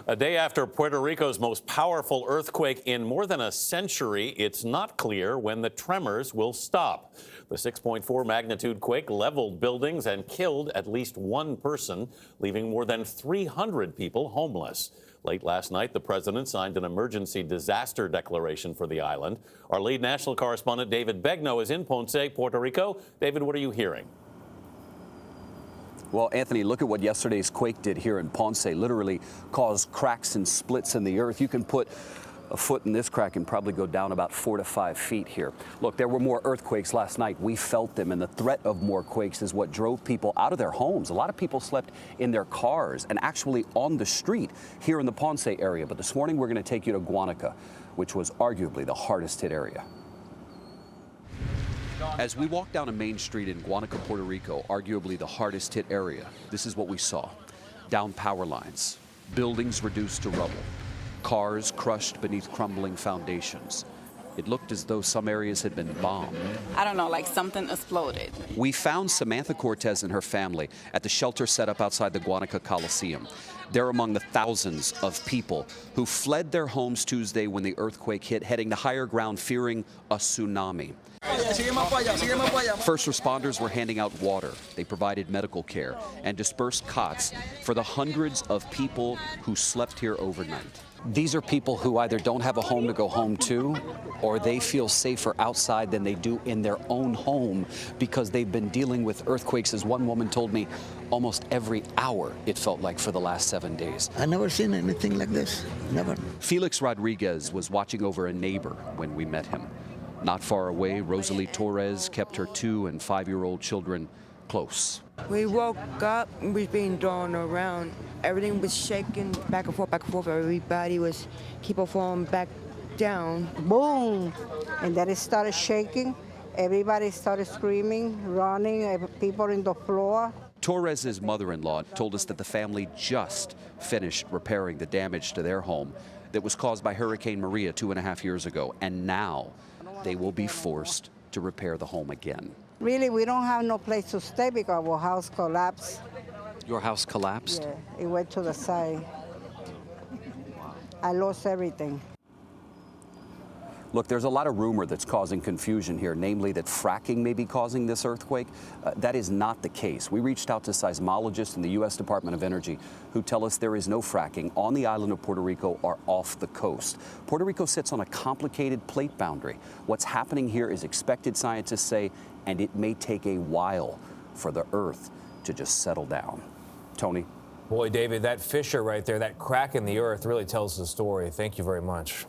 A day after Puerto Rico's most powerful earthquake in more than a century, it's not clear when the tremors will stop. The 6.4 magnitude quake leveled buildings and killed at least one person, leaving more than 300 people homeless. Late last night, the president signed an emergency disaster declaration for the island. Our lead national correspondent, David Begnaud, is in Ponce, Puerto Rico. David, what are you hearing? Well, Anthony, look at what yesterday's quake did here in Ponce. Literally caused cracks and splits in the earth. You can put a foot in this crack and probably go down about 4 to 5 feet here. Look, there were more earthquakes last night. We felt them, and the threat of more quakes is what drove people out of their homes. A lot of people slept in their cars and actually on the street here in the Ponce area. But this morning, we're going to take you to Guanica, which was arguably the hardest hit area. As we walk down a main street in Guanica, Puerto Rico, arguably the hardest hit area, this is what we saw. Down power lines, buildings reduced to rubble, cars crushed beneath crumbling foundations. It looked as though some areas had been bombed. I don't know, like something exploded. We found Samantha Cortez and her family at the shelter set up outside the Guanica Coliseum. They're among the thousands of people who fled their homes Tuesday when the earthquake hit, heading to higher ground fearing a tsunami. First responders were handing out water. They provided medical care and dispersed cots for the hundreds of people who slept here overnight. These are people who either don't have a home to go home to, or they feel safer outside than they do in their own home because they've been dealing with earthquakes, as one woman told me, almost every hour, it felt like, for the last 7 days. I never seen anything like this, never. Felix Rodriguez was watching over a neighbor when we met him. Not far away, Rosalie Torres kept her 2- and 5-year-old children close. We woke up, we was being drawn around. Everything was shaking back and forth, back and forth. Everybody was, people falling back down. Boom! And then it started shaking. Everybody started screaming, running, people on the floor. Torres's mother-in-law told us that the family just finished repairing the damage to their home that was caused by Hurricane Maria 2.5 years ago, and now they will be forced to repair the home again. Really, we don't have no place to stay because our house collapsed. Your house collapsed? Yeah, it went to the side. I lost everything. Look, there's a lot of rumor that's causing confusion here, namely that fracking may be causing this earthquake. That is not the case. We reached out to seismologists in the U.S. Department of Energy who tell us there is no fracking on the island of Puerto Rico or off the coast. Puerto Rico sits on a complicated plate boundary. What's happening here is expected, scientists say, and it may take a while for the earth to just settle down. Tony? Boy, David, that fissure right there, that crack in the earth really tells the story. Thank you very much.